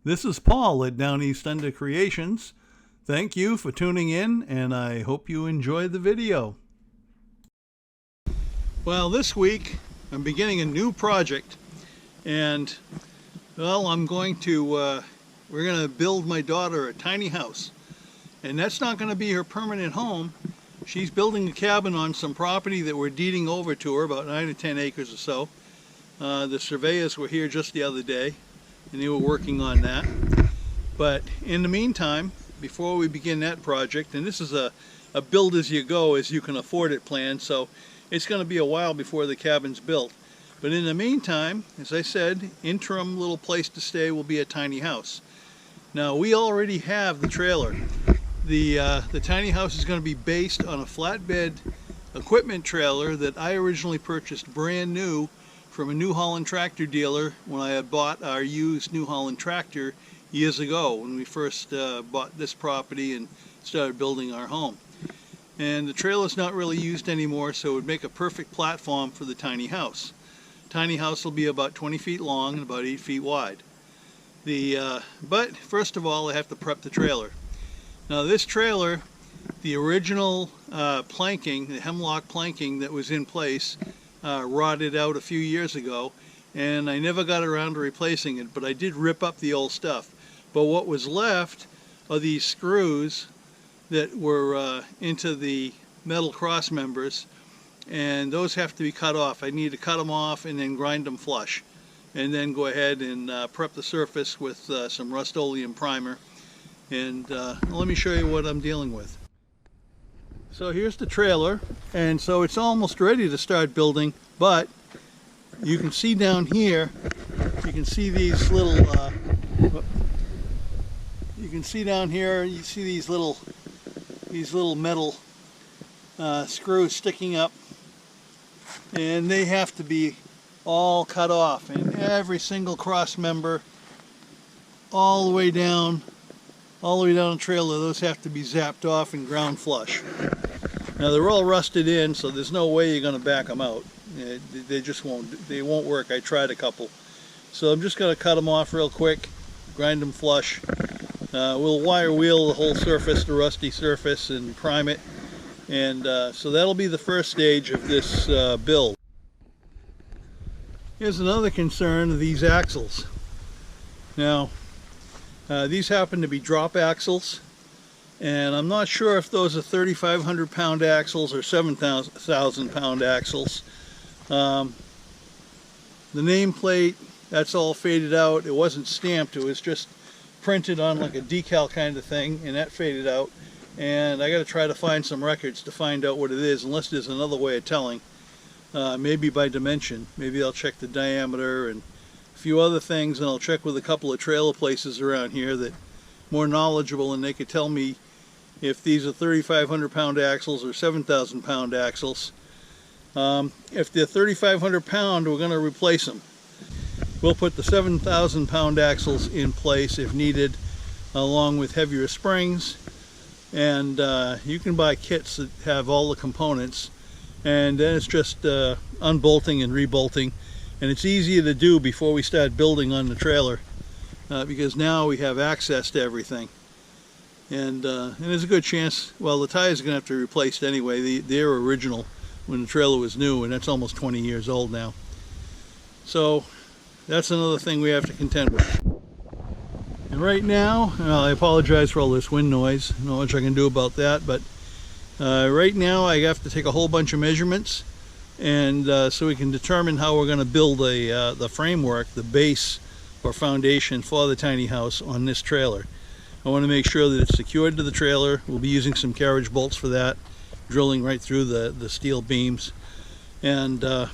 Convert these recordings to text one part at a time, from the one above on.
This is Paul at Downeast Creations. Thank you for tuning in, and I hope you enjoy the video. Well, this week I'm beginning a new project, and well, we're going to build my daughter a tiny house, and that's not going to be her permanent home. She's building a cabin on some property that we're deeding over to her, about 9 to 10 acres or so. The surveyors were here just the other day, and they were working on that. But in the meantime, before we begin that project, and this is a build as you go, as you can afford it plan, so it's going to be a while before the cabin's built. But in the meantime, as I said, interim little place to stay will be a tiny house. Now, we already have the trailer. The tiny house is going to be based on a flatbed equipment trailer that I originally purchased brand new from a New Holland tractor dealer when I had bought our used New Holland tractor years ago, when we first bought this property and started building our home. And the trailer's not really used anymore, so it would make a perfect platform for the tiny house. Tiny house will be about 20 feet long and about 8 feet wide. But first of all, I have to prep the trailer. Now, this trailer, the original planking, the hemlock planking that was in place, rotted out a few years ago, and I never got around to replacing it, but I did rip up the old stuff. But what was left are these screws that were into the metal cross members, and those have to be cut off. I need to cut them off and then grind them flush, and then go ahead and prep the surface with some Rust-Oleum primer. And let me show you what I'm dealing with. So here's the trailer, and so it's almost ready to start building, but you can see down here, you can see these little you see these little metal screws sticking up, and they have to be all cut off, and every single cross member all the way down the trailer, those have to be zapped off and ground flush. Now, they're all rusted in, so there's no way you're going to back them out. They won't work. I tried a couple. So I'm just going to cut them off real quick, grind them flush. We'll wire wheel the whole surface, the rusty surface, and prime it. And so that'll be the first stage of this build. Here's another concern of these axles. Now, these happen to be drop axles, and I'm not sure if those are 3,500 pound axles or 7,000 pound axles. The nameplate, that's all faded out. It wasn't stamped, it was just printed on like a decal kind of thing, and that faded out. And I got to try to find some records to find out what it is, unless there's another way of telling. Maybe by dimension. Maybe I'll check the diameter and a few other things, and I'll check with a couple of trailer places around here that more knowledgeable, and they could tell me if these are 3,500 pound axles or 7,000 pound axles. If they're 3,500 pound, we're going to replace them. We'll put the 7,000 pound axles in place if needed, along with heavier springs. And you can buy kits that have all the components, and then it's just unbolting and rebolting, and it's easier to do before we start building on the trailer, because now we have access to everything. And there's a good chance, well, the tires are going to have to be replaced anyway. They're original when the trailer was new, and that's almost 20 years old now. So that's another thing we have to contend with. And right now, I apologize for all this wind noise. Not much I can do about that, but right now I have to take a whole bunch of measurements, and so we can determine how we're going to build the framework, the base or foundation for the tiny house on this trailer. I want to make sure that it's secured to the trailer. We'll be using some carriage bolts for that, drilling right through the steel beams, and we're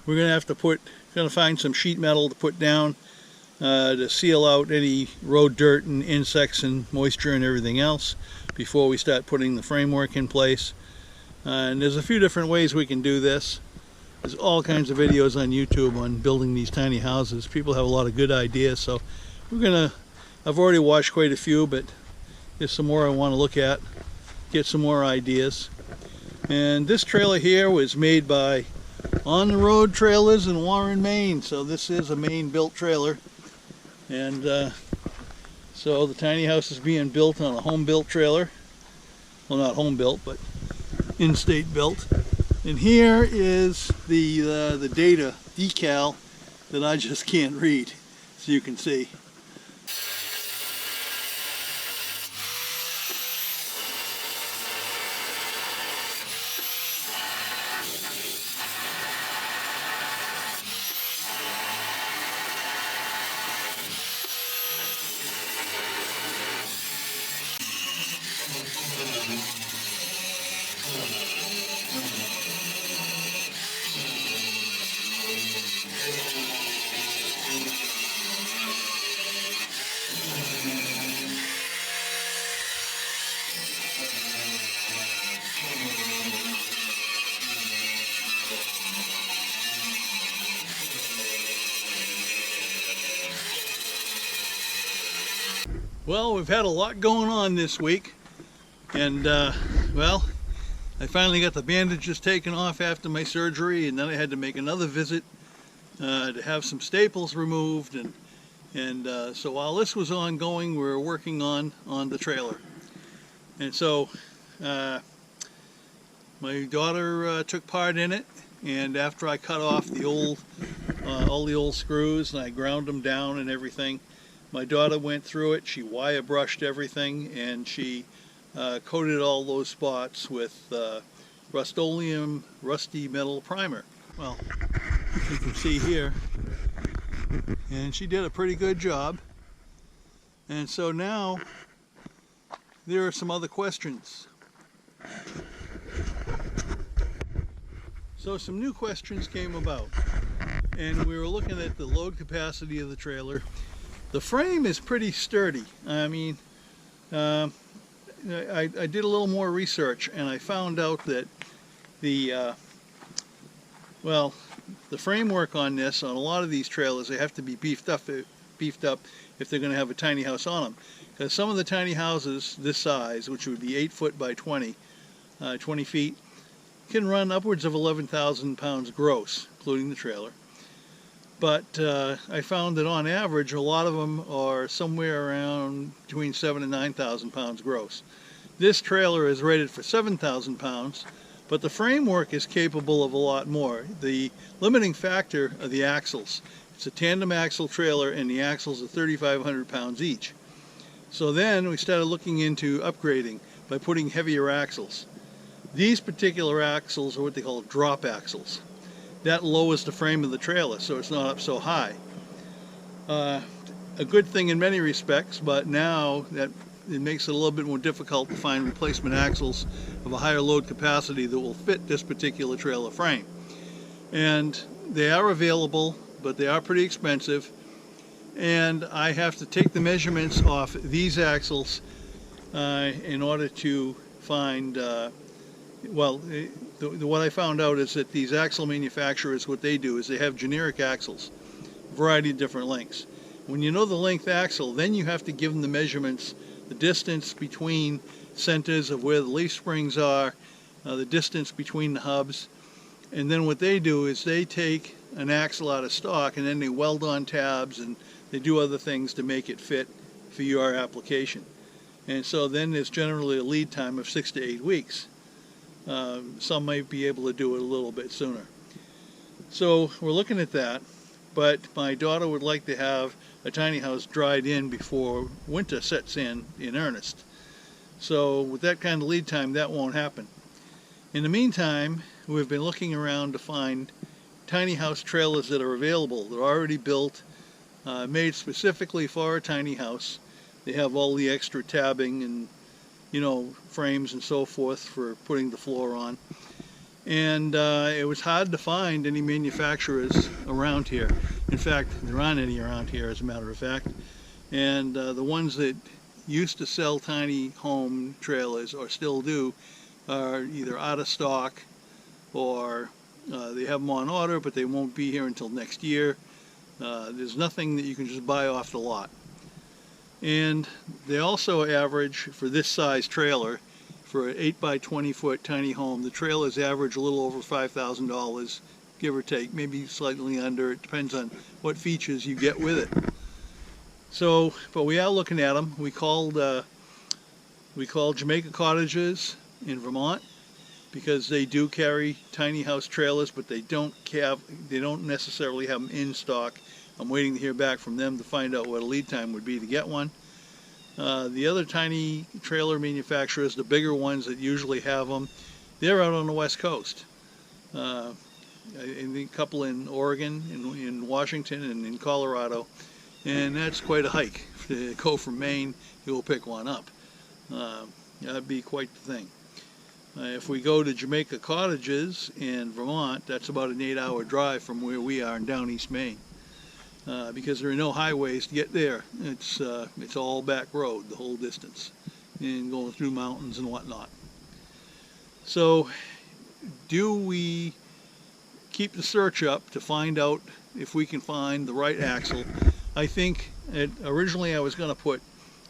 going to find some sheet metal to put down to seal out any road dirt and insects and moisture and everything else before we start putting the framework in place. And there's a few different ways we can do this. There's all kinds of videos on YouTube on building these tiny houses. People have a lot of good ideas, so I've already watched quite a few, but there's some more I want to look at, get some more ideas. And this trailer here was made by On the Road Trailers in Warren, Maine. So this is a Maine built trailer. And so the tiny house is being built on a home-built trailer. Well, not home-built, but in-state built. And here is the data decal that I just can't read, so you can see. Well, we've had a lot going on this week, and well, I finally got the bandages taken off after my surgery, and then I had to make another visit to have some staples removed, and so while this was ongoing, we were working on the trailer. And so my daughter took part in it, and after I cut off the old all the old screws and I ground them down and everything, my daughter went through it. She wire brushed everything, and she coated all those spots with Rust-Oleum rusty metal primer. Well, you can see here, and she did a pretty good job. And so now there are some other questions. So some new questions came about, and we were looking at the load capacity of the trailer. The frame is pretty sturdy. I mean, I did a little more research, and I found out that the framework on this, on a lot of these trailers, they have to be beefed up if they're going to have a tiny house on them. Because some of the tiny houses this size, which would be 8 foot by 20 feet, can run upwards of 11,000 pounds gross, including the trailer. But I found that on average, a lot of them are somewhere around between 7,000 and 9,000 pounds gross. This trailer is rated for 7,000 pounds, but the framework is capable of a lot more. The limiting factor are the axles. It's a tandem axle trailer, and the axles are 3,500 pounds each. So then we started looking into upgrading by putting heavier axles. These particular axles are what they call drop axles. That lowers the frame of the trailer, so it's not up so high. A good thing in many respects, but now that it makes it a little bit more difficult to find replacement axles of a higher load capacity that will fit this particular trailer frame. And they are available, but they are pretty expensive. And I have to take the measurements off these axles in order to find, what I found out is that these axle manufacturers, what they do is they have generic axles, a variety of different lengths. When you know the length axle, then you have to give them the measurements, the distance between centers of where the leaf springs are, the distance between the hubs. And then what they do is they take an axle out of stock, and then they weld on tabs, and they do other things to make it fit for your application. And so then there's generally a lead time of 6 to 8 weeks. Some might be able to do it a little bit sooner. So we're looking at that, but my daughter would like to have a tiny house dried in before winter sets in earnest. So with that kind of lead time, that won't happen. In the meantime, we've been looking around to find tiny house trailers that are available. They're already built, made specifically for a tiny house. They have all the extra tabbing and frames and so forth for putting the floor on. And it was hard to find any manufacturers around here. In fact, there aren't any around here, as a matter of fact. And the ones that used to sell tiny home trailers, or still do, are either out of stock, or they have them on order, but they won't be here until next year. There's nothing that you can just buy off the lot. And they also average, for this size trailer, for an 8 by 20 foot tiny home, the trailers average a little over $5,000, give or take, maybe slightly under. It depends on what features you get with it. So, but we are looking at them. We called Jamaica Cottages in Vermont, because they do carry tiny house trailers, but they don't necessarily have them in stock. I'm waiting to hear back from them to find out what a lead time would be to get one. The other tiny trailer manufacturers, the bigger ones that usually have them, they're out on the West Coast. I think a couple in Oregon, in Washington, and in Colorado, and that's quite a hike to go from Maine. You'll pick one up. That'd be quite the thing. If we go to Jamaica Cottages in Vermont, that's about an 8-hour drive from where we are in Downeast Maine, because there are no highways to get there. It's all back road the whole distance, and going through mountains and whatnot. So, do we keep the search up to find out if we can find the right axle? I think originally I was going to put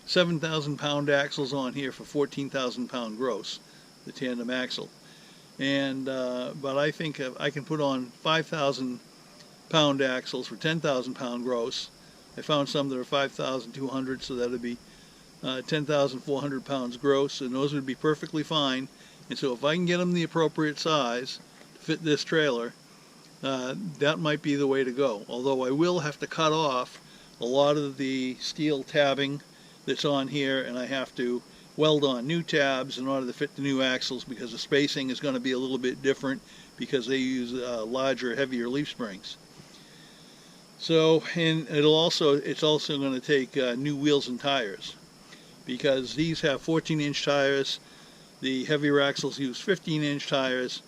7,000 pound axles on here for 14,000 pound gross, the tandem axle, and but I think I can put on 5,000 pound axles for 10,000 pound gross. I found some that are 5,200, so that would be 10,400 pounds gross, and those would be perfectly fine. And so if I can get them the appropriate size to fit this trailer, that might be the way to go. Although I will have to cut off a lot of the steel tabbing that's on here, and I have to weld on new tabs in order to fit the new axles, because the spacing is going to be a little bit different because they use larger, heavier leaf springs. So, and it's also going to take new wheels and tires, because these have 14-inch tires. The heavier axles use 15-inch tires,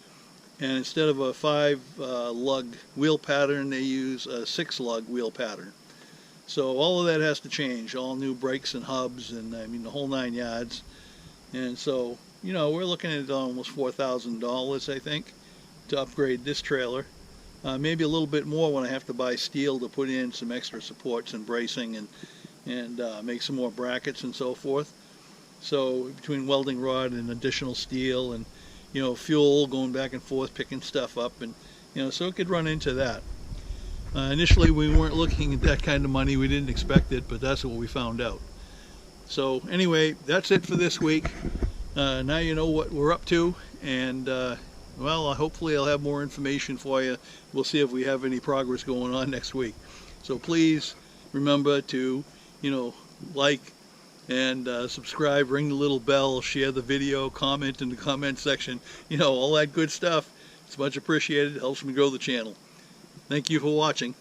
and instead of a 5-lug wheel pattern, they use a 6-lug wheel pattern. So all of that has to change, all new brakes and hubs, and I mean the whole 9 yards. And so, you know, we're looking at almost $4,000, I think, to upgrade this trailer. Maybe a little bit more when I have to buy steel to put in some extra supports and bracing, and make some more brackets and so forth. So between welding rod and additional steel, and, you know, fuel going back and forth, picking stuff up, and, you know, so it could run into that. Initially we weren't looking at that kind of money, we didn't expect it, but that's what we found out. So anyway, that's it for this week. Now you know what we're up to, and well, hopefully I'll have more information for you. We'll see if we have any progress going on next week. So please remember to, you know, like and subscribe, ring the little bell, share the video, comment in the comment section, you know, all that good stuff. It's much appreciated. It helps me grow the channel. Thank you for watching.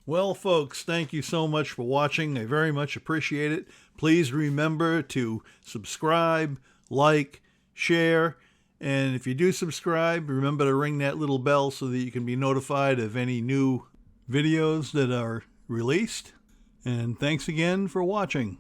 Well, folks, thank you so much for watching. I very much appreciate it. Please remember to subscribe, like, share, and if you do subscribe, remember to ring that little bell so that you can be notified of any new videos that are released. And thanks again for watching.